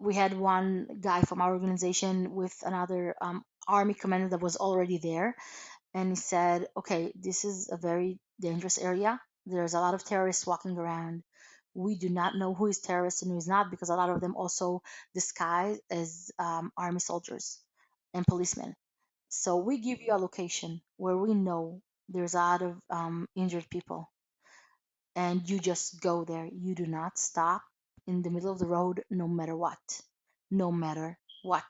we had one guy from our organization with another army commander that was already there, and he said, okay, this is a very dangerous area. There's a lot of terrorists walking around. We do not know who is terrorist and who is not, because a lot of them also disguise as army soldiers and policemen. So we give you a location where we know there's a lot of injured people, and you just go there. You do not stop in the middle of the road, no matter what. No matter what.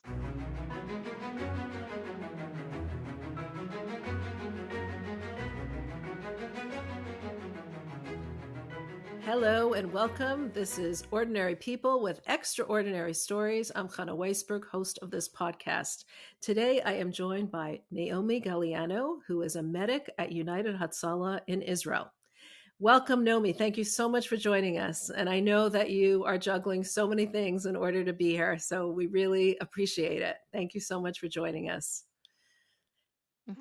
Hello and welcome. This is Ordinary People with Extraordinary Stories. I'm Chana Weisberg, host of this podcast. Today I am joined by Naomi Galliano, who is a medic at United Hatzalah in Israel. Welcome, Naomi. Thank you so much for joining us. And I know that you are juggling so many things in order to be here, so we really appreciate it. Thank you so much for joining us.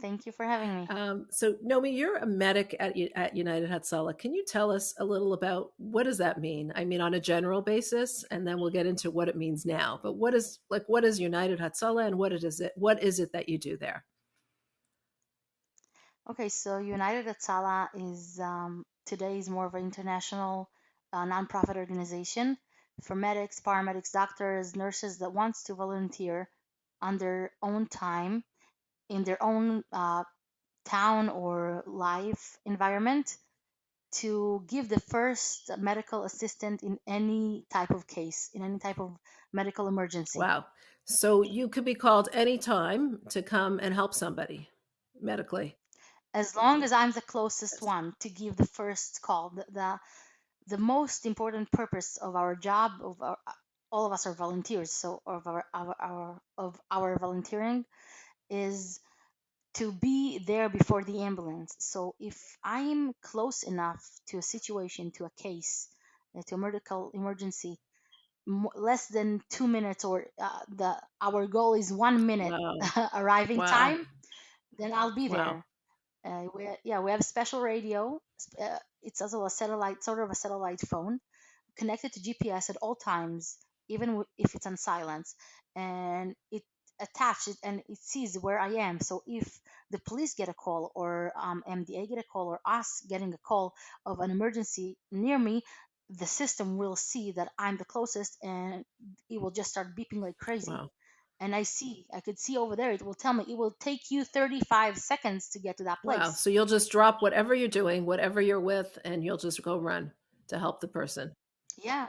Thank you for having me. So, Nomi, you're a medic at United Hatzalah. Can you tell us a little about what does that mean? I mean, on a general basis, and then we'll get into what it means now. But what is United Hatzalah, and what is it that you do there? Okay, so United Hatzalah is today is more of an international nonprofit organization for medics, paramedics, doctors, nurses that wants to volunteer on their own time in their own town or life environment to give the first medical assistant in any type of case, in any type of medical emergency. Wow. So you could be called anytime to come and help somebody medically. As long as I'm the closest one to give the first call. The most important purpose of our job, all of us are volunteers, so of our volunteering is to be there before the ambulance. So if I'm close enough to a situation, to a case, to a medical emergency, less than 2 minutes, or our goal is 1 minute Wow. arriving Wow. time, then I'll be Wow. there. We have a special radio. It's also a satellite, sort of a satellite phone, connected to GPS at all times, even if it's on silence, and it attached it and it sees where I am. So if the police get a call, or MDA get a call, or us getting a call of an emergency near me, the system will see that I'm the closest, and it will just start beeping like crazy. Wow. And I could see over there, it will tell me it will take you 35 seconds to get to that Wow. place. So you'll just drop whatever you're doing, whatever you're with, and you'll just go run to help the person. Yeah,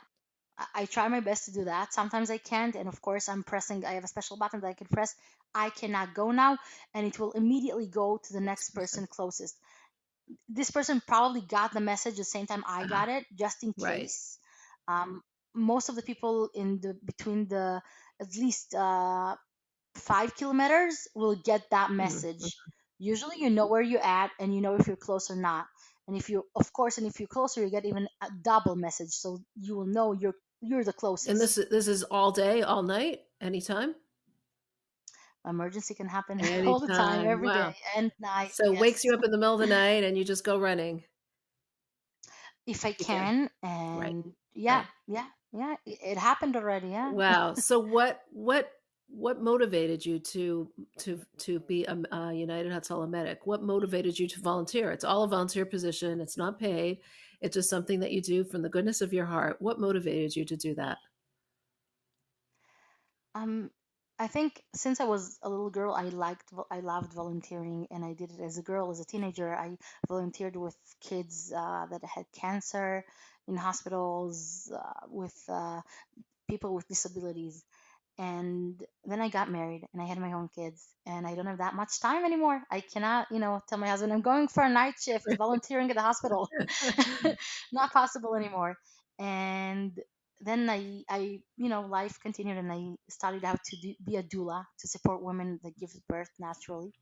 I try my best to do that. Sometimes I can't, and of course, I have a special button that I can press. I cannot go now, and it will immediately go to the next person closest. This person probably got the message the same time I got it, just in Right. case. Um, Most of the people in the between the at least 5 kilometers will get that Mm-hmm. message. Usually, you know where you're at, and you know if you're close or not. And if you, of course, and if you're closer, you get even a double message, so you will know you're the And closest. this is all day, all night, anytime? Emergency can happen all the time, Anytime. every day Wow. and night. So it wakes Yes, you up in the middle of the night and you just go running. if I You can. can, Right. and yeah, Right. yeah, yeah. It happened already. Yeah. Wow. So what motivated you to be a United Hatzalah medic? What motivated you to volunteer? It's all a volunteer position. It's not paid. It's just something that you do from the goodness of your heart. What motivated you to do that? Um, I think since I was a little girl, I loved volunteering, and I did it as a girl. As a teenager, I volunteered with kids that had cancer in hospitals, with people with disabilities. And then I got married, and I had my own kids, and I don't have that much time anymore. I cannot, tell my husband I'm going for a night shift volunteering at the hospital. Not possible anymore. And then life continued, and I started out to be a doula to support women that give birth naturally.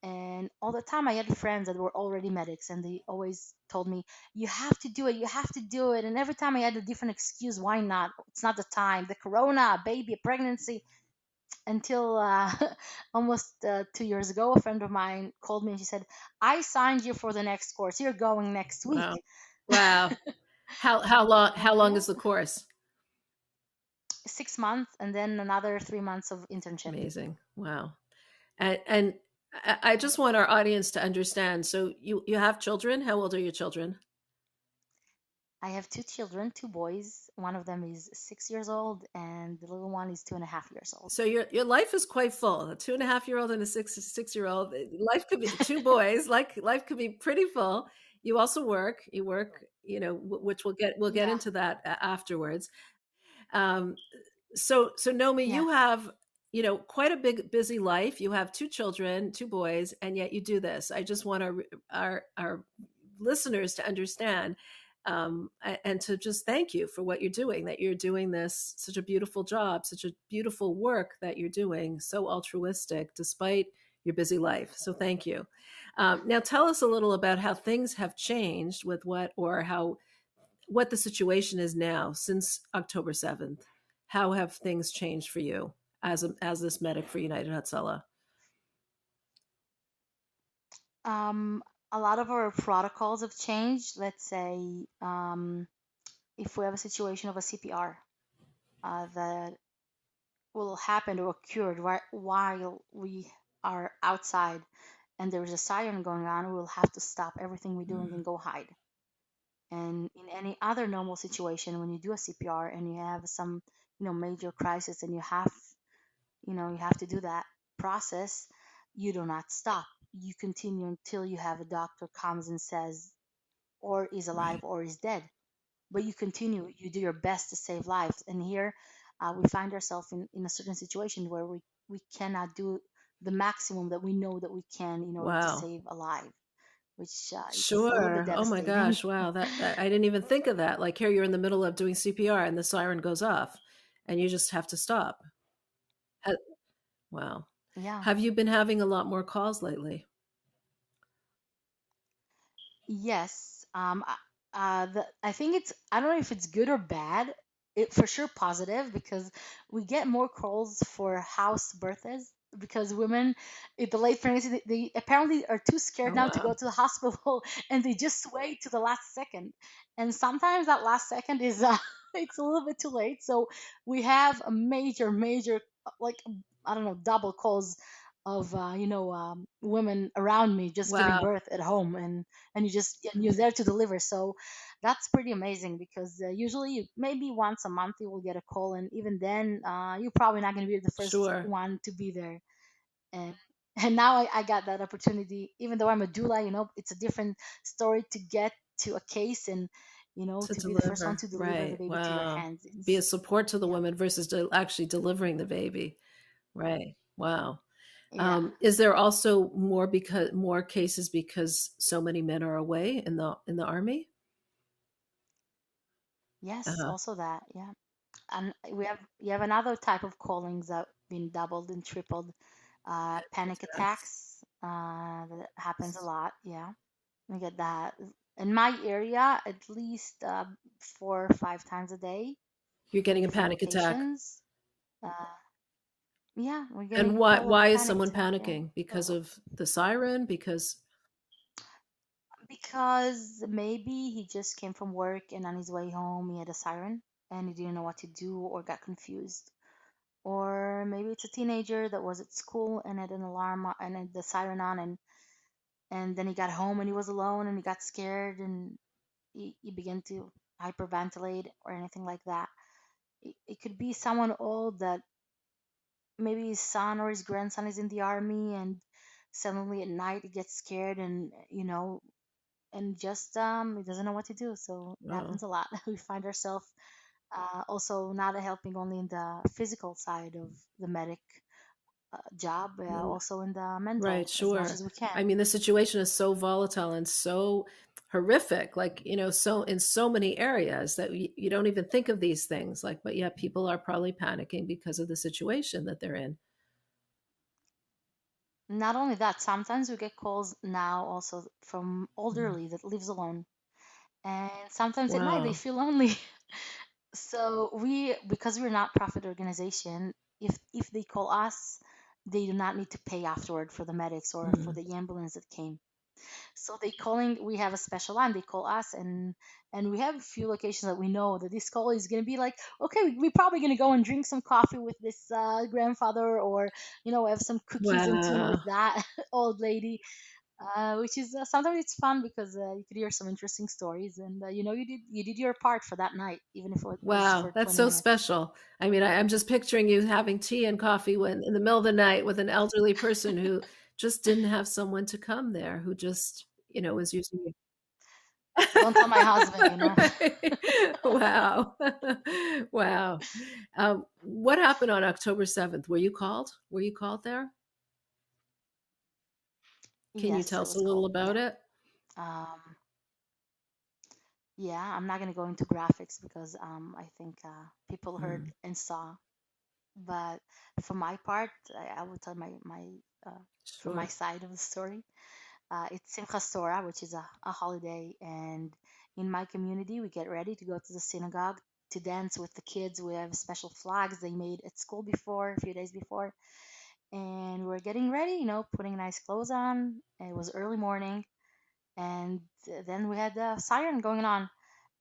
And all the time, I had friends that were already medics, and they always told me, "You have to do it. You have to do it." And every time I had a different excuse. Why not? It's not the time. The corona, baby, a pregnancy. Until almost 2 years ago, a friend of mine called me and she said, "I signed you for the next course. You're going next week." Wow. Wow. How long is the course? 6 months, and then another 3 months of internship. Amazing. Wow. And I just want our audience to understand. So you have children. How old are your children? I have two children, two boys. One of them is 6 years old, and the little one is 2.5 years old. So your life is quite full. A 2.5 year old and a 6 year old. Life could be two boys. Like life could be pretty full. You also work. You work. Which we'll get Yeah, into that afterwards. Um, so Nomi, yeah. you have quite a big busy life. You have two children, two boys, and yet you do this. I just want our listeners to understand, and to just thank you for what you're doing. That you're doing this such a beautiful job, such a beautiful work that you're doing, so altruistic despite your busy life. So thank you. Now tell us a little about how things have changed with what the situation is now since October 7th. How have things changed for you as this medic for United Hatzalah? Um, a lot of our protocols have changed. Let's say if we have a situation of a CPR that will happen or occurred while we are outside and there is a siren going on, we will have to stop everything we're doing Mm. and go hide. And in any other normal situation, when you do a CPR and you have some, major crisis and you have to do that process, you do not stop. You continue until you have a doctor comes and says, or is alive Right. or is dead. But you continue, you do your best to save lives. And here we find ourselves in a certain situation where we cannot do the maximum that we know that we can in order to Wow. save a life, which it's a little bit Sure. Oh my devastating. gosh. Wow. That I didn't even think of that. Like here you're in the middle of doing CPR and the siren goes off and you just have to stop. Ha- Wow. Yeah. Have you been having a lot more calls lately? Yes. I think I don't know if it's good or bad. It for sure positive because we get more calls for house births because women in the late pregnancy they apparently are too scared Oh now to wow. go to the hospital and they just wait to the last second. And sometimes that last second is it's a little bit too late. So we have a major like I don't know double calls of women around me just giving Wow. birth at home and you're there to deliver. So that's pretty amazing because usually maybe once a month you will get a call, and even then you're probably not going to be the first Sure. one to be there. And and now I got that opportunity, even though I'm a doula. It's a different story to get to a case and To to be the first one deliver. to deliver the Right. baby to your Wow. hands. Be a It's support to the yeah, woman versus actually delivering the baby. Right. Wow. yeah. Is there also more cases because so many men are away in the army? Yes, Uh-huh. also that, yeah. And we have another type of callings that been doubled and tripled. Panic Attacks. attacks. That happens a lot. Yeah, we get that in my area at least 4 or 5 times a day You're in getting a different panic attack. locations. Uh, yeah, we're And getting a why call of a why is panic someone attack. Yeah, panicking? Because so of the siren? Because because maybe he just came from work and on his way home he had a siren and he didn't know what to do or got confused. Or maybe it's a teenager that was at school and had an alarm and had the siren on, and then he got home and he was alone and he got scared and he began to hyperventilate or anything like that. It could be someone old that maybe his son or his grandson is in the army and suddenly at night he gets scared and and just he doesn't know what to do. So it oh, happens a lot. We find ourselves also not helping only in the physical side of the medic job, no. also in the Right, mental as much sure. as we can. I mean, the situation is so volatile and so horrific, like, so in so many areas that you don't even think of these things. Like, but yeah, people are probably panicking because of the situation that they're in. Not only that, sometimes we get calls now also from elderly that lives alone, and sometimes at night they Wow. feel lonely. So because we're not profit organization, if they call us, they do not need to pay afterward for the medics or for Mm. the ambulance that came. So they calling. We have a special line. They call us, and we have a few locations that we know that this call is gonna be like, okay, we're probably gonna go and drink some coffee with this grandfather, or have some cookies and tea with Wow. that old lady. Which is sometimes it's fun because you could hear some interesting stories, and you did your part for that night, even if it was Wow, for that's 20 so minutes. special. I mean, I'm just picturing you having tea and coffee when in the middle of the night with an elderly person who just didn't have someone to come there, who just, was using you. Don't tell my husband. Right. Wow. Wow. What happened on October 7th? Were you called? Were you called there? Can you Yes, tell it us a was little called. about Yeah. it? Um, yeah, I'm not gonna go into graphics because I think people heard Mm, and saw. But for my part, I will tell my uh, from my sure. side of the story. It's Simchas Torah, which is a holiday, and in my community, we get ready to go to the synagogue to dance with the kids. We have special flags they made at school before, a few days before, and we're getting ready, putting nice clothes on. It was early morning, and then we had the siren going on,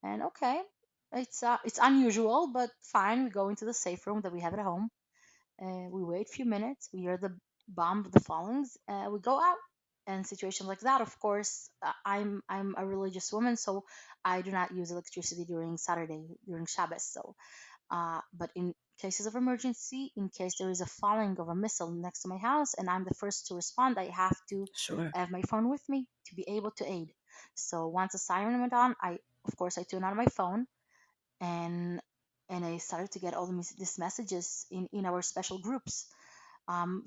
and okay, it's unusual, but fine. We go into the safe room that we have at home. We wait a few minutes. We hear the bomb, the fallings. We go out. And situations like that, of course, I'm a religious woman, so I do not use electricity during Saturday, during Shabbos. So, but in cases of emergency, in case there is a falling of a missile next to my house, and I'm the first to respond, I have to Sure. have my phone with me to be able to aid. So once the siren went on, of course, I turned on my phone, and I started to get all these messages in our special groups.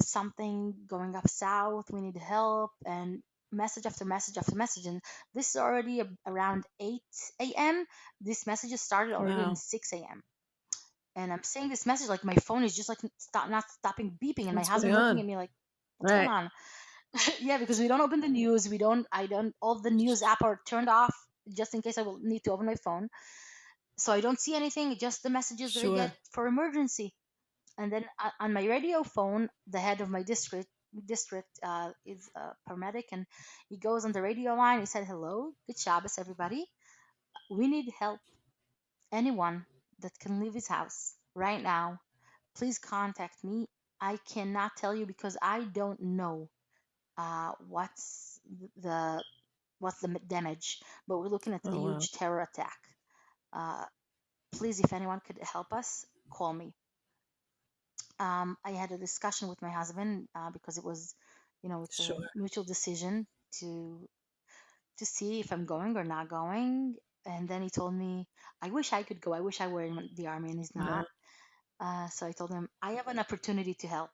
Something going up south, we need help, and message after message after message. And this is already around 8 a.m. This messages started already in Wow. 6 a.m. And I'm saying this message like my phone is just like not stopping beeping, and my What's going husband looking on? at me like, what's going Right. on? Yeah, because we don't open the news. I don't, all the news app are turned off just in case I will need to open my phone. So I don't see anything, just the messages that I get Sure. for emergency. And then on my radio phone, the head of my district is a paramedic, and he goes on the radio line. He said, "Hello, good Shabbos, everybody. We need help. Anyone that can leave his house right now, please contact me. I cannot tell you because I don't know what's the damage, but we're looking at a Oh, wow. huge terror attack. Uh, please, if anyone could help us, call me." I had a discussion with my husband because it's a Sure. mutual decision to to see if I'm going or not going. And then he told me, "I wish I could go. I wish I were in the army," and he's Wow. not. So I told him, "I have an opportunity to help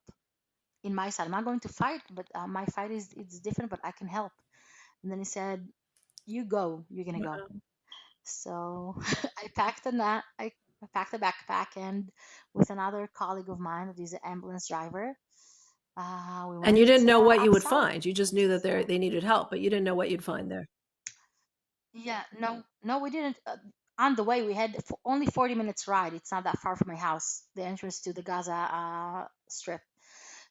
in my side. I'm not going to fight, but my fight is it's different, but I can help." And then he said, "You go. You're gonna go." Wow. So I packed a backpack, and with another colleague of mine that is an ambulance driver, we And you went didn't know what you up would south. find. You just knew that So they needed help, but you didn't know what you'd find there. yeah, no, no, we didn't. On the way, we had only 40 minutes ride. It's not that far from my house, the entrance to the Gaza Strip.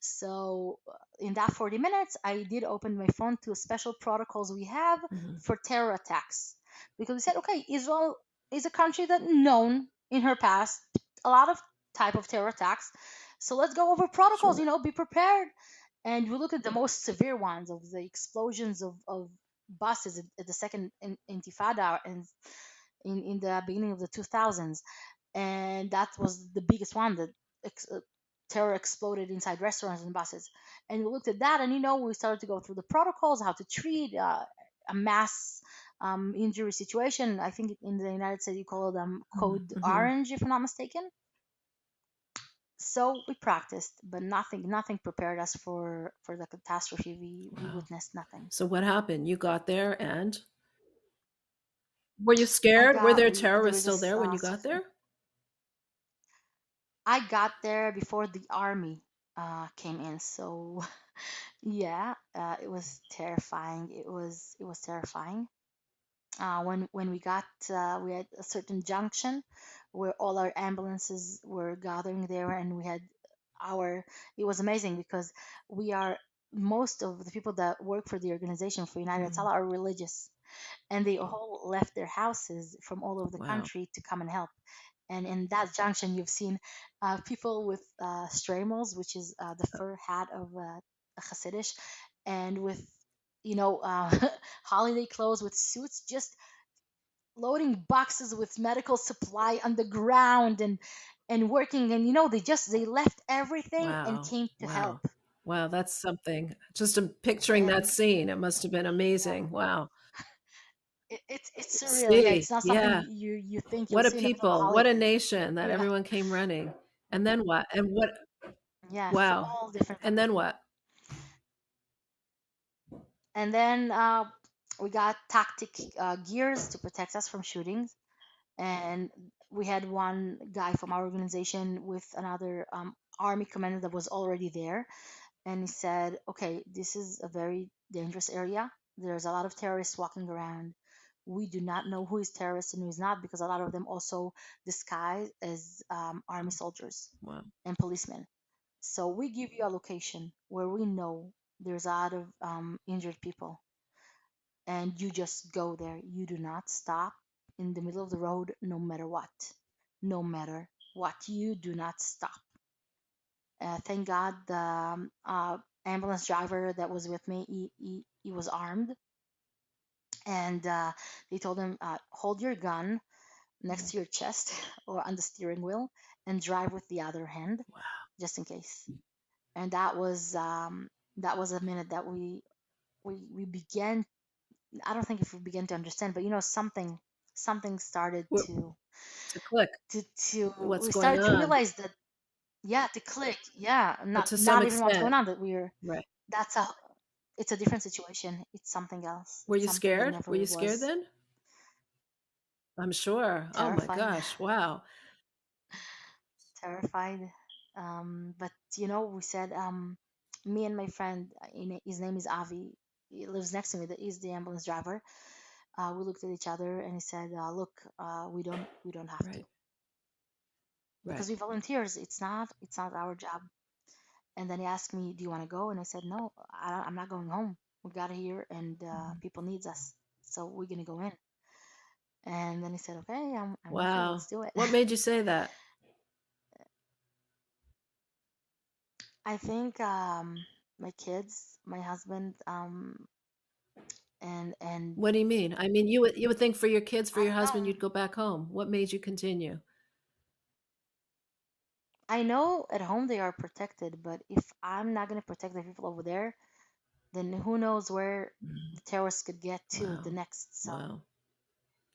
So in that 40 minutes, I did open my phone to special protocols we have Mhm. for terror attacks, because we said, okay, Israel is a country that known in her past a lot of type of terror attacks. So let's go over protocols. Sure. Be prepared. And we look at the most severe ones of the explosions of buses at the second intifada and in the beginning of the 2000s, and that was the biggest one that ex- uh, terror exploded inside restaurants and buses. And we looked at that, and we started to go through the protocols, how to treat a mass injury situation. I think in the United States you call them code Mm-hmm. orange, if I'm not mistaken. So we practiced, but nothing prepared us for the catastrophe we Wow. witnessed. Nothing. So what happened? You got there and were you I scared? Were got there we there terrorists is still there when you so got there? I got there before the army came in. So yeah, it was terrifying. It was terrifying. When we had a certain junction where all our ambulances were gathering there, and we had our. It was amazing because we are most of the people that work for the organization for United Mm. Salah are religious, and they all left their houses from all over the Wow. country to come and help. And in that junction, you've seen people with stramos, which is the fur hat of a Hasidish, and with holiday clothes with suits, just loading boxes with medical supply on the ground and working. And they left everything and Wow. came to help. Wow. Wow, that's something. Just picturing that And scene, it must have been yeah, amazing. Wow. it's surreal. Yeah, See, it's not something yeah. you think you'll What a see in a film of people. What a Hollywood. nation that Yeah, everyone came running. And then what? And what? yeah, for Wow. all different And countries. then what? And then we got tactic gears to protect us from shootings. And we had one guy from our organization with another army commander that was already there. And he said, okay, this is a very dangerous area. There's a lot of terrorists walking around. We do not know who is terrorist and who is not, because a lot of them also disguise as army soldiers Wow. and policemen. So we give you a location where we know there's a lot of injured people, and you just go there. You do not stop in the middle of the road, no matter what. No matter what, you do not stop. Thank God the ambulance driver that was with me, he was armed, and they told him, hold your gun next Mm. to your chest or on the steering wheel and drive with the other hand, Wow. just in case. And that was a minute that we began. I don't think if we began to understand, but something started What, to to click what's we going started to on. realize that, yeah, to click, yeah, But not to some not even what's going extent, on, that we're right. that's a it's a different situation. It's something else, Were you something that scared? Were never you scared was. then? I'm sure. Oh my Terrified. gosh. Wow. Terrified. But we said, me and my friend, his name is Avi, he lives next to me, that is the ambulance driver. We looked at each other and he said, look, we don't have to, Right. because Right. we volunteers. It's not our job. And then he asked me, do you want to go? And I said, no, I'm not going home. We got here, and Mhm. people needs us, so we're gonna go in. And then he said, okay, I'm with you, Wow. let's do it. What made you say that? I think my kids, my husband, and What do you mean? I mean, you would think for your kids, for I your don't husband, know. you'd go back home. What made you continue? I know at home they are protected, but if I'm not gonna protect the people over there, then who knows where Mm. the terrorists could get to the Wow. next. So Wow.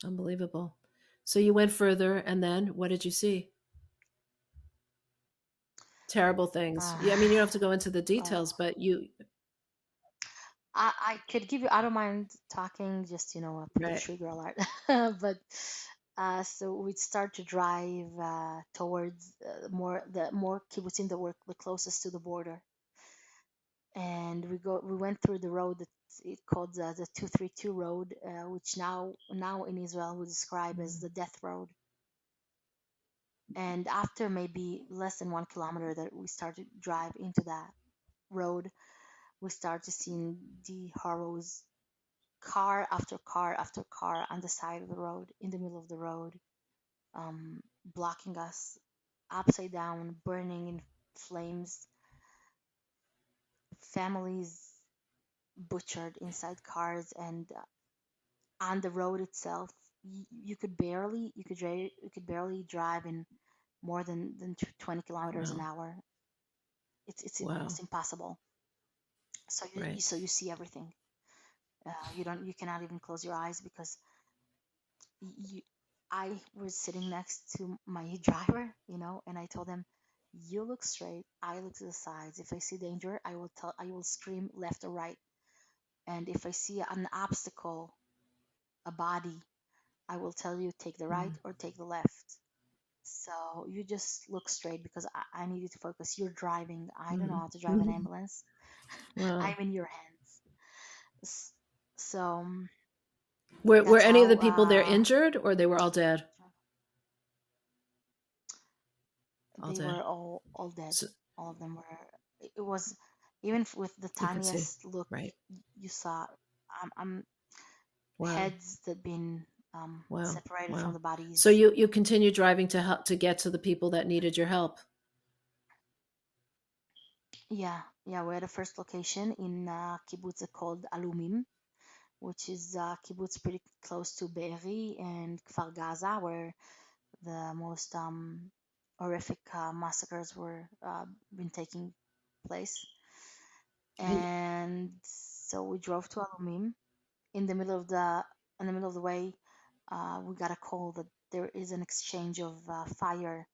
Unbelievable. So you went further, and then what did you see? Terrible things. uh, Yeah, I mean, you don't have to go into the well, details, but you, I could give you. I don't mind talking. Just put a right. trigger alert. But so we'd start to drive towards more kibbutzim that were the closest to the border, and we went through the road that it called the 232 road, which now in Israel we describe as Mm. the death road. And after maybe less than 1 kilometer that we started to drive into that road, we start to see the horrors, car after car after car on the side of the road, in the middle of the road, blocking us, upside down, burning in flames, families butchered inside cars, and on the road itself, you could barely drive in more than 20 kilometers an Wow. hour. It's Wow. almost impossible. So Right. you see everything. You cannot even close your eyes, because you, I was sitting next to my driver, and I told him, "You look straight. I look to the sides. If I see danger, I will scream left or right. And if I see an obstacle, a body, I will tell you take the right Mm. or take the left. So you just look straight, because I need you to focus. You're driving. I don't know Mm. how to drive an ambulance. Wow. I'm in your hands." S- So Were that's any of the how people there injured, or they were all dead? All they dead. were all dead. So, All of them were. It was. Even with the You could see. tiniest look, Right. you saw Wow. heads that been Wow. separated from Wow. the So bodies. you continue driving to help to get to the people that needed your help. Yeah, yeah, we're at the first location in kibbutz called Alumim, which is kibbutz pretty close to Be'eri and Kfar Gaza, where the most horrific massacres were been taking place. And And so we drove to Alumim. In the middle of the way, we got a call that there is an exchange of fire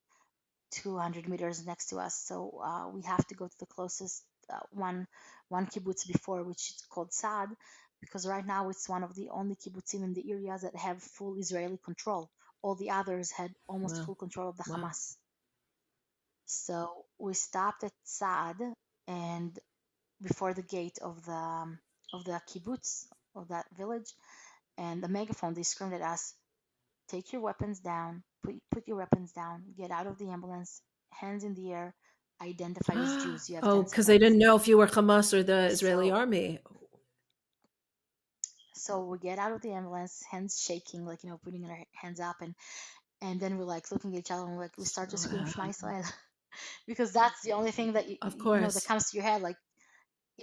200 meters next to us. So we have to go to the closest one kibbutz before, which is called Saad, because right now it's one of the only kibbutzim in the areas that have full Israeli control. All the others had almost wow. full control of the Wow. Hamas. So we stopped at Saad, and before the gate of the kibbutz of that village, and the megaphone they screamed at us, "Take your weapons down, put your weapons down, get out of the ambulance, hands in the air, identified as Jews. You have Oh, 10 because they seconds." didn't know if you were Hamas or the Israeli So army. so we get out of the ambulance, hands shaking, like putting our hands up, and then we're like looking at each other, and we start to scream Shema Israel, because that's the only thing that Of that course. comes to your head. Like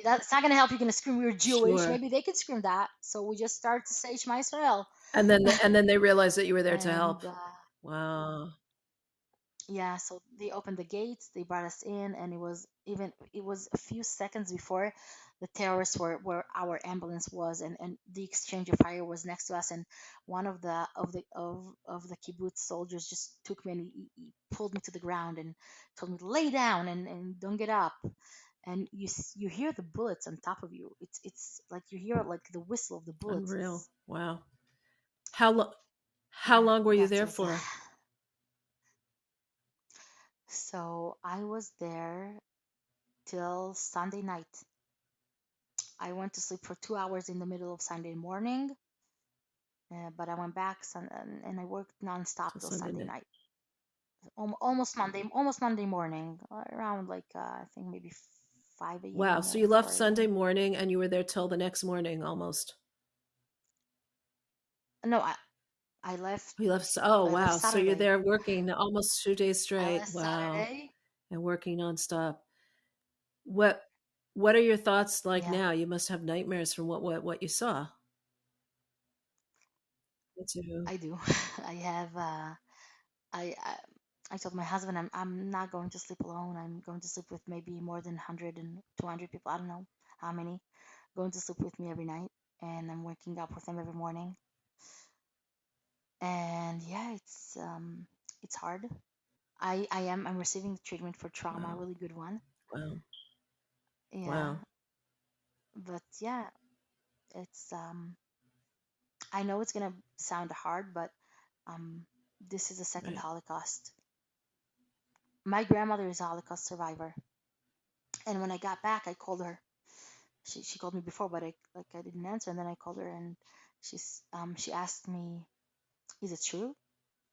that's not gonna help. You're gonna scream we're Jewish. Sure. Maybe they could scream that. So we just start to say Shema Israel, And then they realized that you were there to help. and Wow. yeah, so they opened the gates, they brought us in, and it was a few seconds before the terrorists were where our ambulance was, and the exchange of fire was next to us, and one of the kibbutz soldiers just took me and he pulled me to the ground and told me to lay down and don't get up. And you hear the bullets on top of you. It's like you hear like the whistle of the bullets. Unreal. It's Wow. How long how yeah, long were you that's there was for? so I was there till Sunday night. I went to sleep for 2 hours in the middle of Sunday morning, but I went back and I worked nonstop Till till Sunday Sunday night. night, almost Monday morning, around like I think maybe 5 Wow. a.m. So or you left 4 Sunday a.m. morning and you were there till the next morning almost. No, I left You left oh I left wow. So you're Saturday. there working almost 2 days I straight. left Wow. Saturday. And working nonstop. What what are your thoughts like Yeah, now? You must have nightmares from what you saw. Me too. I do. I have. I, I I told my husband I'm not going to sleep alone. I'm going to sleep with maybe more than 100 and 200 people. I don't know how many going to sleep with me every night, and I'm waking up with them every morning. And yeah, it's hard. I'm receiving treatment for trauma, a Wow. really good one. Wow. Yeah, Wow. but yeah, it's I know it's gonna sound hard, but um this is a second Right. Holocaust. My grandmother is a Holocaust survivor, and when I got back, I called her. She called me before, but I didn't answer, and then I called her, and she asked me, "Is it true?"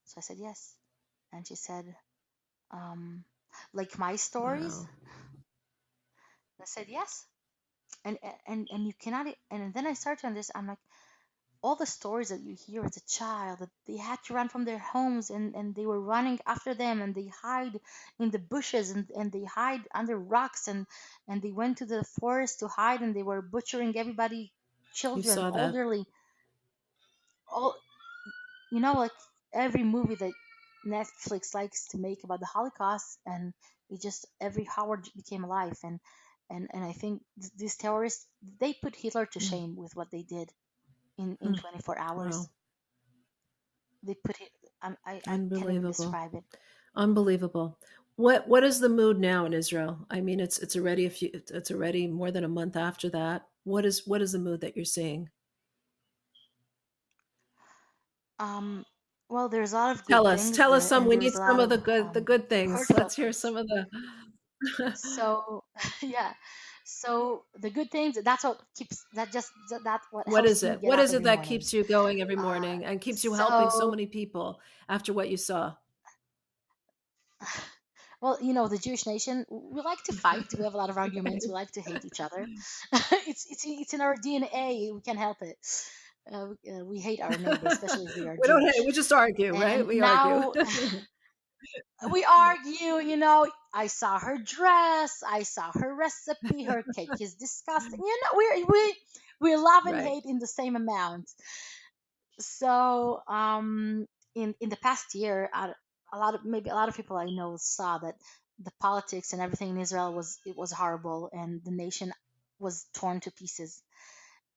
So I said yes, and she said, um, "Like my stories?" Wow. I said yes, and you cannot. And then I started on this. I'm like, all the stories that you hear as a child that they had to run from their homes and they were running after them and they hide in the bushes and they hide under rocks and they went to the forest to hide and they were butchering everybody, You children, saw that. elderly, all like every movie that Netflix likes to make about the Holocaust, and it just every Howard became alive, and I think these terrorists they put Hitler to Mm. shame with what they did in Hmm. 24 hours. Wow. They put it. I can't even Unbelievable. describe it. Unbelievable. What is the mood now in Israel? I mean, it's already it's already more than a month after that. What is the mood that you're seeing? Um, well, there's a lot of good Tell us. things Tell us there, some. and We there's need a lot some of of the good things. hurtful Let's hear things. some of the So, yeah. So the good things, that's what keeps that what What helps is me it? get What up is it every that morning. keeps you going every Uh, morning and keeps you helping so so many people after what you saw? Well, the Jewish nation, we like to fight. We have a lot of arguments. We like to hate each other. It's in our DNA. We can't help it. We hate our neighbors, especially if they are We don't. Jewish. We just argue, right? And We argue. now we argue. I saw her dress. I saw her recipe. Her cake is disgusting. We love and Right. hate in the same amount. So in the past year, a lot of people I know saw that the politics and everything in Israel was horrible, and the nation was torn to pieces.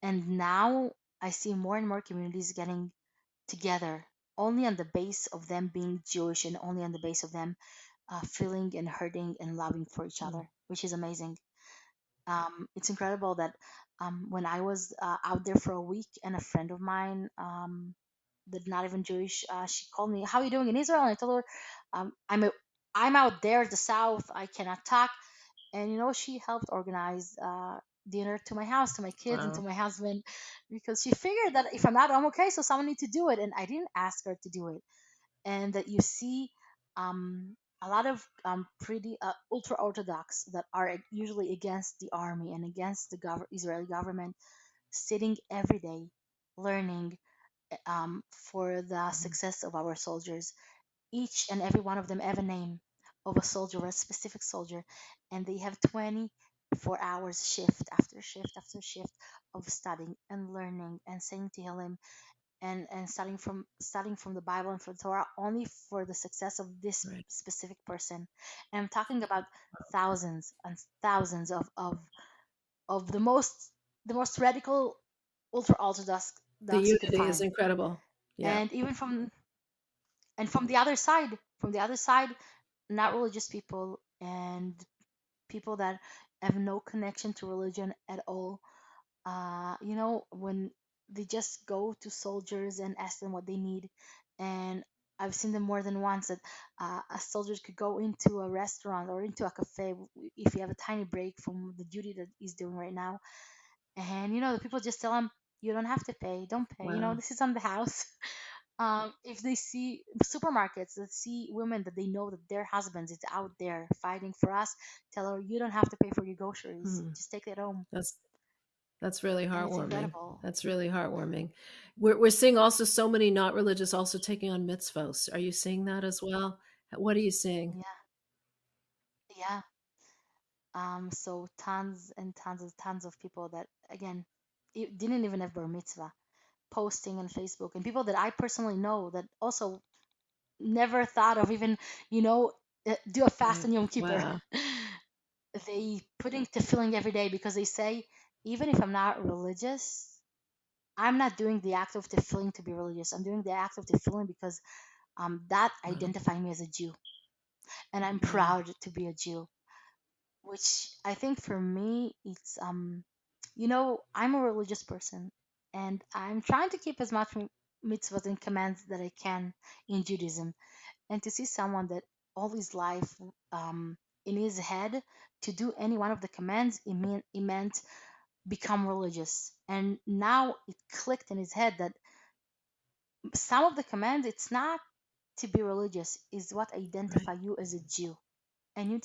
And now I see more and more communities getting together only on the base of them being Jewish, and only on the base of them feeling and hurting and loving for each Mm, other, which is amazing. It's incredible that when I was out there for a week, and a friend of mine, that not even Jewish, she called me, "How are you doing in Israel?" And I told her, I'm out there at the south. I cannot talk." And she helped organize dinner to my house, to my kids, and to wow. my husband, because she figured that if I'm not home, okay, so someone need to do it, and I didn't ask her to do it. And that you see a lot of pretty ultra orthodox that are usually against the army and against the Israeli government, sitting every day learning for the Mhm. success of our soldiers. Each and every one of them have a name of a soldier, or a specific soldier, and they have 24 hours shift after shift after shift of studying and learning and saying Tehillim, and studying from the Bible and from Torah, only for the success of this Right. specific person. And I'm talking about thousands and thousands of the most radical ultra orthodox The you can unity is find. incredible. Yeah. And even from the other side, not religious people, and people that have no connection to religion at all, when they just go to soldiers and ask them what they need. And I've seen them more than once, that a soldier could go into a restaurant or into a cafe, if you have a tiny break from the duty that he's doing right now. And the people just tell him, "You don't have to pay, don't pay, Wow. this is on the house." If they see supermarkets that see women that they know that their husbands is out there fighting for us, tell her, "You don't have to pay for your groceries, Hmm. just take it home." That's that's really And it's heartwarming. incredible. That's really heartwarming. We're seeing also so many not religious also taking on mitzvos. Are you seeing that as well? What are you seeing? Yeah, yeah. So tons and tons of people that, again, didn't even have bar mitzvah, posting on Facebook, and people that I personally know that also never thought of even, do a fast Right. on Yom Kippur. Wow. They putting tefillin every day, because they say, even if I'm not religious, I'm not doing the act of tefillin to be religious. I'm doing the act of tefillin because that Wow. identify me as a Jew, and I'm Wow. proud to be a Jew. Which I think for me, it's I'm a religious person, and I'm trying to keep as much mitzvahs and commands that I can in Judaism. And to see someone that all his life, in his head, to do any one of the commands, it meant become religious. And now it clicked in his head that some of the commands, it's not to be religious, is what Right. identify you as a Jew, and you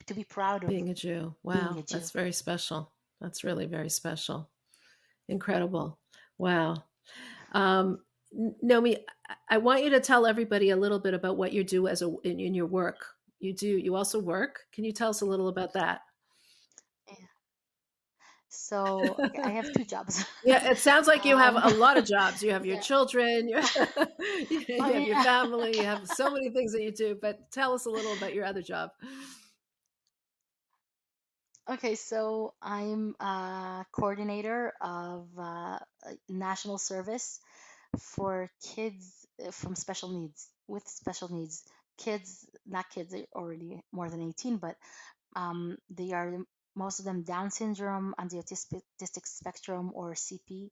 to be proud of Being a Jew. being a Wow. Jew. That's very special. That's really very special. Incredible. Wow. Um, Nomi, I want you to tell everybody a little bit about what you do in your work. You also work. Can you tell us a little about that? Yeah. So, okay, I have two jobs. Yeah, it sounds like you have um, a lot of jobs. You have your yeah. children, Oh, you have your yeah. family, you have so many things that you do, but tell us a little about your other job. Okay, so I'm a coordinator of national service for kids from special needs, with special needs. Kids, not kids, they're already more than 18, but they are, most of them, Down syndrome, on the autistic spectrum, or CP.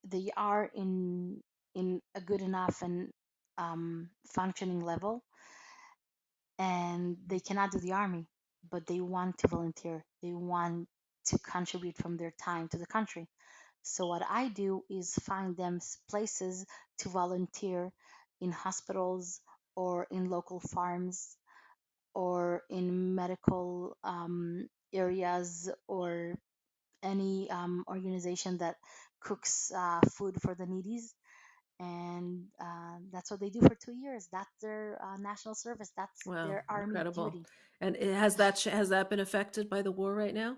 They are in a good enough and functioning level, and they cannot do the army, but they want to volunteer. They want to contribute from their time to the country. So what I do is find them places to volunteer, in hospitals or in local farms, or in medical areas, or any organization that cooks food for the needies. And that's what they do for 2 years. That's their national service. That's Wow, their army incredible. duty. And has that been affected by the war right now?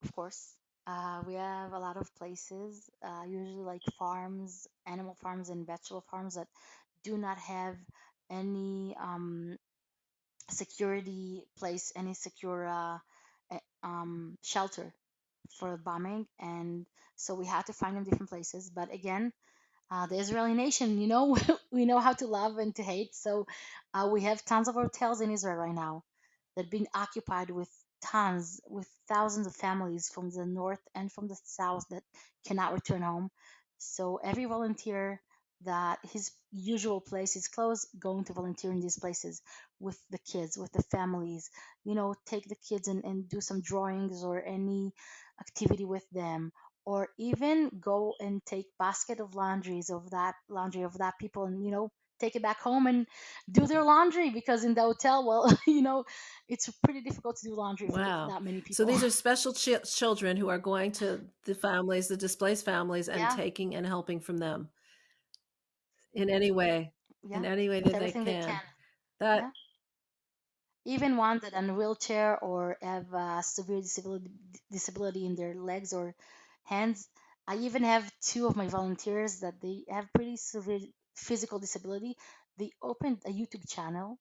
Of course, we have a lot of places, usually like farms, animal farms, and vegetable farms that do not have any security place, any secure shelter for bombing. And so we had to find them different places. But again, the Israeli nation, we know how to love and to hate. So we have tons of hotels in Israel right now that have been occupied with with thousands of families from the north and from the south that cannot return home. So every volunteer that his usual place is closed, going to volunteer in these places with the kids, with the families, take the kids and do some drawings or any activity with them, or even go and take basket of laundry of that people, and take it back home and do their laundry, because in the hotel, well, it's pretty difficult to do laundry for Wow. that many So people. these are special children who are going to the families, the displaced families, and Yeah, taking and helping from them in any way, in yeah, any way with that they everything they can. can. That Yeah, even one that on a wheelchair or have severe disability in their legs or hands. I even have two of my volunteers that they have pretty severe physical disability. They opened a YouTube channel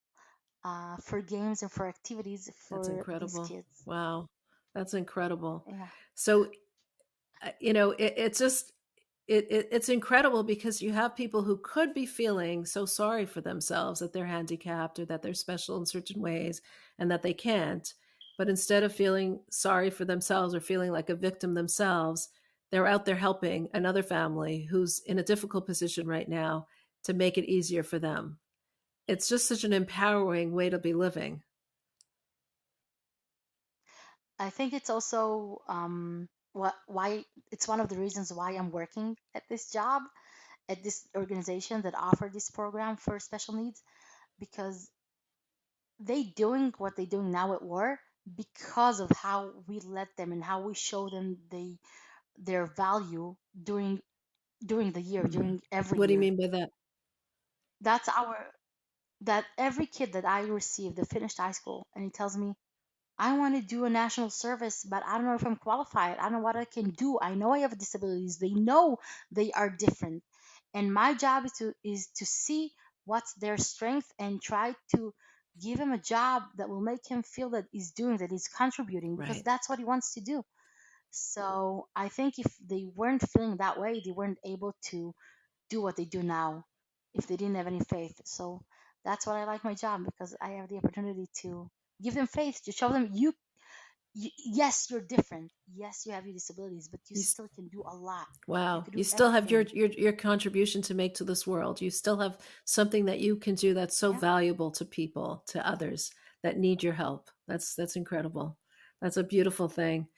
for games and for activities that's for these incredible. kids. Wow. That's incredible. Yeah. So, it's just it's incredible because you have people who could be feeling so sorry for themselves that they're handicapped or that they're special in certain ways and that they can't. But instead of feeling sorry for themselves or feeling like a victim themselves, they're out there helping another family who's in a difficult position right now to make it easier for them. It's just such an empowering way to be living. I think it's also what why it's one of the reasons why I'm working at this job, at this organization that offer this program for special needs, because they doing what they doing now at war because of how we let them and how we show them their value during the year, Hmm. during every What do you year. mean by that? That's our that every kid that I receive that finished high school and he tells me, I want to do a national service, but I don't know if I'm qualified. I don't know what I can do. I know I have disabilities. They know they are different. And my job is to see what's their strength and try to give him a job that will make him feel that he's doing, that he's contributing, because Right. that's what he wants to do. So I think if they weren't feeling that way, they weren't able to do what they do now if they didn't have any faith. So that's why I like my job, because I have the opportunity to give them faith, to show them yes, you're different. Yes, you have your disabilities, but you You, still can do a lot. You Wow. can You do still have everything. your contribution to make to this world. You still have something that you can do that's so Yeah. valuable to people, to others that need your help. That's incredible. That's a beautiful thing.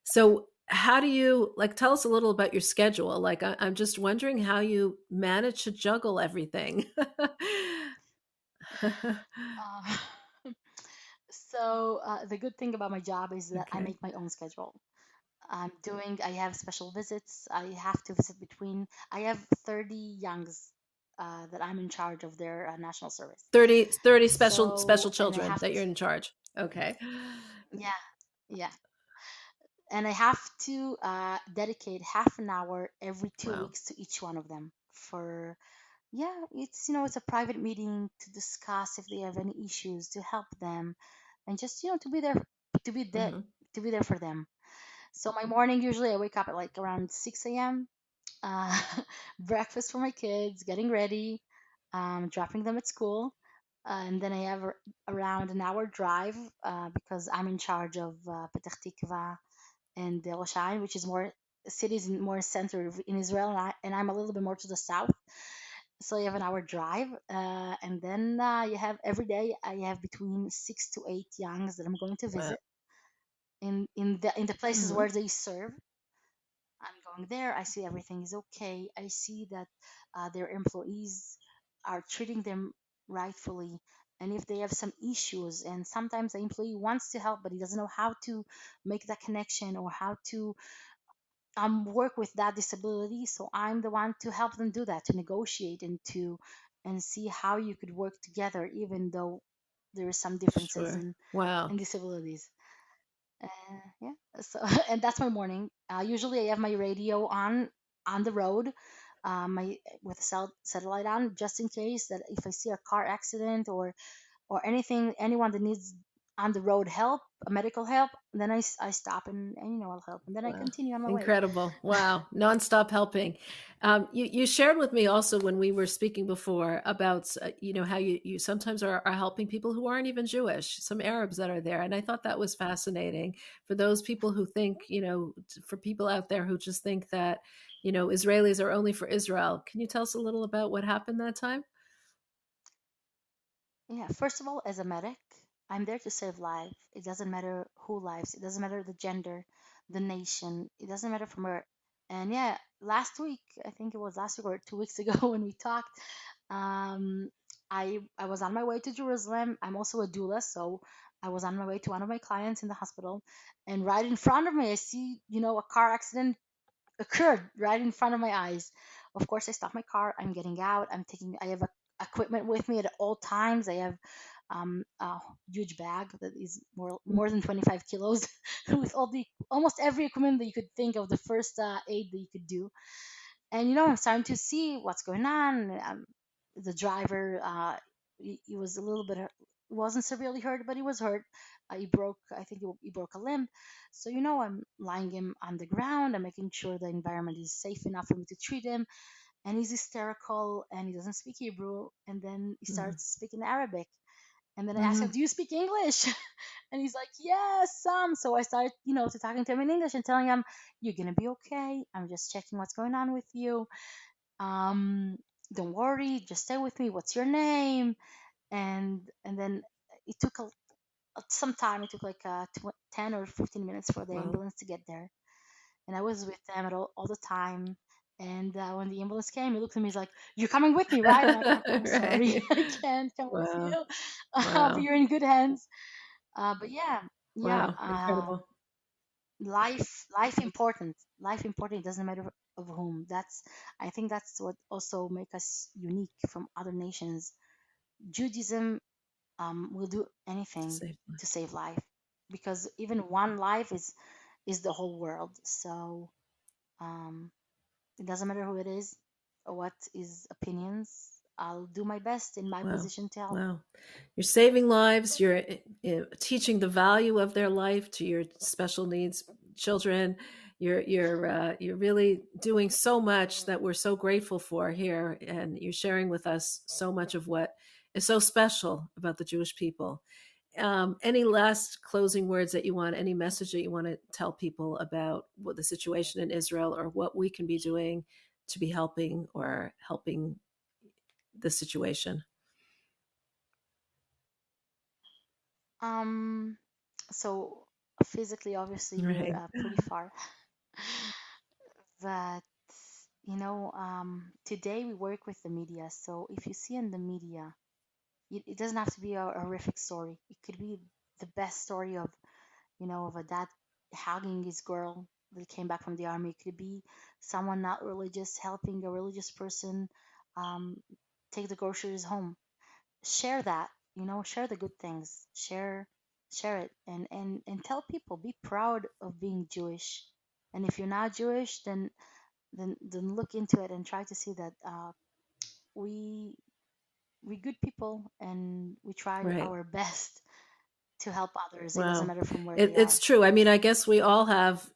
So, how do you like tell us a little about your schedule? Like I'm just wondering how you manage to juggle everything. Uh, so the good thing about my job is that I Okay. make my own schedule. I have special visits. I have to visit I have 30 youngs that I'm in charge of their national service. 30 special So, and I children have that you're to, in charge. Okay. yeah, yeah. And I have to dedicate half an hour every two Wow. weeks to each one of them for, yeah, it's a private meeting to discuss if they have any issues, to help them, and just to be there, to be there Mhm. to be there for them. So my morning, usually I wake up at like around 6 a.m. uh, Breakfast for my kids, getting ready, dropping them at school, and then I have around an hour drive, because I'm in charge of Petah Tikva and Rosh Hashanah, which is more cities more centered in Israel, and I'm a little bit more to the south. So you have an hour drive, and then you have every day I have between 6 to 8 youngs that I'm going to Wow. visit in the places Mhm. where they serve. I'm going there. I see everything is okay. I see that their employees are treating them rightfully, And if they have some issues, and sometimes the employee wants to help but he doesn't know how to make that connection or how to work with that disability, so I'm the one to help them do that, to negotiate and see how you could work together even though there is some differences Sure. Wow. in disabilities. Yeah. So and that's my morning. Usually I have my radio on the road, my with satellite on, just in case that if I see a car accident or anything, anyone that needs on the road help, medical help, then I stop and I'll help, and then I Wow. continue on my way. Incredible. Wow. Nonstop helping. You shared with me also when we were speaking before about, how you sometimes are helping people who aren't even Jewish, some Arabs that are there. And I thought that was fascinating for those people who think, for people out there who just think that, Israelis are only for Israel. Can you tell us a little about what happened that time? Yeah, first of all, as a medic, I'm there to save life. It doesn't matter who lives, it doesn't matter the gender, the nation, it doesn't matter from where. And yeah, last week, I think it was last week or 2 weeks ago when we talked, um, I was on my way to Jerusalem. I'm also a doula, so I was on my way to one of my clients in the hospital, and right in front of me, I see, a car accident occurred right in front of my eyes. Of course, I stop my car. I'm getting out. I have equipment with me at all times. I have a huge bag that is more than 25 kilos with almost every equipment that you could think of, the first aid that you could do. And I'm starting to see what's going on. The driver, he was a little bit wasn't severely hurt, but he was hurt. He broke, I think he broke a limb. So I'm lying him on the ground. I'm making sure the environment is safe enough for me to treat him. And he's hysterical and he doesn't speak Hebrew. And then he starts speaking Arabic. And then I asked him, Mm-hmm. "Do you speak English?" And he's like, "Yes, some." So I started, to talking to him in English and telling him, "You're gonna be okay. I'm just checking what's going on with you. Um, don't worry. Just stay with me. What's your name?" And then it took some time. It took like 10 or 15 minutes for the Wow. ambulance to get there. And I was with them all the time. And when the ambulance came, he looked at me. He's like, "You're coming with me, right?" I'm like, "I'm sorry, Right. I can't come with Wow. you, but Wow. you're in good hands." But yeah, yeah. Wow. Incredible. Life important. Life important. It doesn't matter of whom. I think that's what also make us unique from other nations. Judaism will do To anything save to lives. save life, because even one life is the whole world. So um, it doesn't matter who it is or what is opinions. I'll do my best in my Wow. position to help. Wow. You're saving lives. You're teaching the value of their life to your special needs children. You're really doing so much that we're so grateful for here, and you're sharing with us so much of what is so special about the Jewish people. Any last closing words that you want? Any message that you want to tell people about what the situation in Israel or what we can be doing to be helping the situation? Um, so physically, obviously, we're Right. pretty far, but today we work with the media. So if you see in the media, it doesn't have to be a horrific story. It could be the best story of a dad hugging his girl that came back from the army. It could be someone not religious helping a religious person um, take the groceries home. Share that, share the good things. Share it, and tell people, be proud of being Jewish. And if you're not Jewish, then look into it and try to see that we we good people and we try Right. our best to help others. It doesn't Wow. matter from where they It's are. true. I mean, I guess we all have,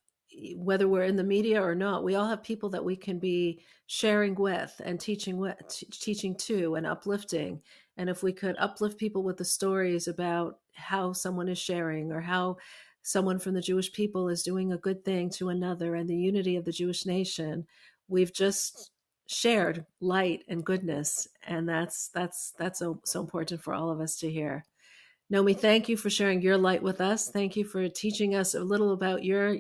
whether we're in the media or not, we all have people that we can be sharing with and teaching to and uplifting. And if we could uplift people with the stories about how someone is sharing or how someone from the Jewish people is doing a good thing to another and the unity of the Jewish nation, we've just shared light and goodness. And that's so important for all of us to hear. Nomi, thank you for sharing your light with us. Thank you for teaching us a little about your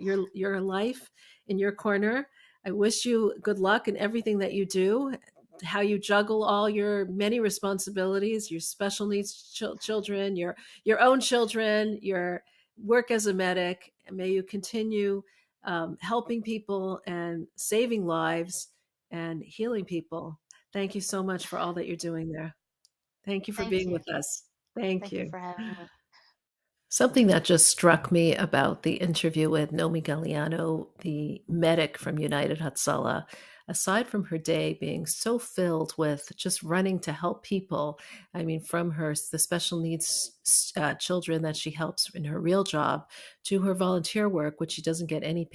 life in your corner. I wish you good luck in everything that you do. how you juggle all your many responsibilities, your special needs children, your own children, your work as a medic. And may you continue helping people and saving lives and healing people. Thank you so much for all that you're doing there. Thank you for Thank being you. with us. Thank Thank you you. for having me. Something that just struck me about the interview with Nomi Galliano, the medic from United Hatzalah, aside from her day being so filled with just running to help people, I mean, from the special needs children that she helps in her real job to her volunteer work, which she doesn't get any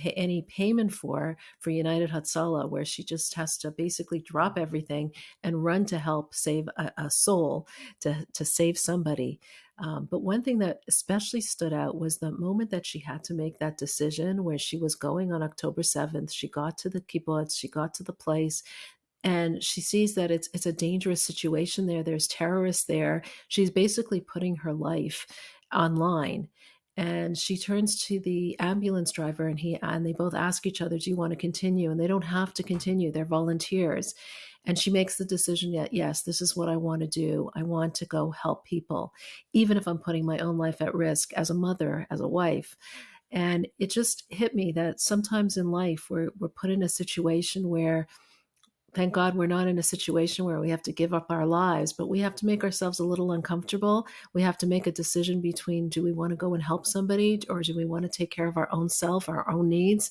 payment for United Hatzalah, where she just has to basically drop everything and run to help save a soul, to save somebody. But one thing that especially stood out was the moment that she had to make that decision where she was going on October 7th. She got to the kibbutz, she got to the place, and she sees that it's a dangerous situation there. There's terrorists there. She's basically putting her life online. And she turns to the ambulance driver and they both ask each other, do you want to continue? And they don't have to continue. They're volunteers. And she makes the decision that, yes, this is what I want to do. I want to go help people, even if I'm putting my own life at risk as a mother, as a wife. And it just hit me that sometimes in life we're put in a situation where, thank God we're not in a situation where we have to give up our lives, but we have to make ourselves a little uncomfortable. We have to make a decision between, do we want to go and help somebody, or do we want to take care of our own self, our own needs?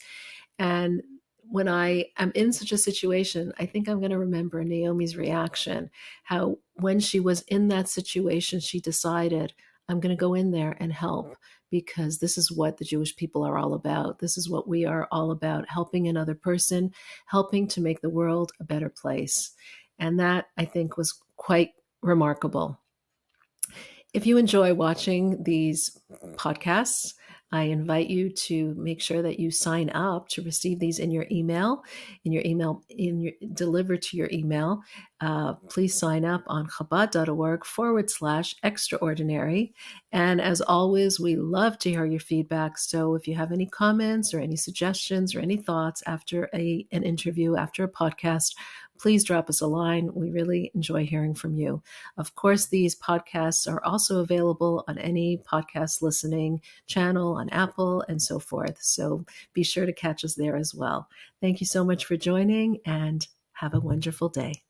And when I am in such a situation, I think I'm going to remember Naomi's reaction, how when she was in that situation, she decided, I'm going to go in there and help, because this is what the Jewish people are all about. This is what we are all about, helping another person, helping to make the world a better place. And that, I think, was quite remarkable. If you enjoy watching these podcasts, I invite you to make sure that you sign up to receive these in your email, delivered to your email. Please sign up on Chabad.org/extraordinary. And as always, we love to hear your feedback. So if you have any comments or any suggestions or any thoughts after an interview, after a podcast, please drop us a line. We really enjoy hearing from you. Of course, these podcasts are also available on any podcast listening channel, on Apple, and so forth. So be sure to catch us there as well. Thank you so much for joining, and have a wonderful day.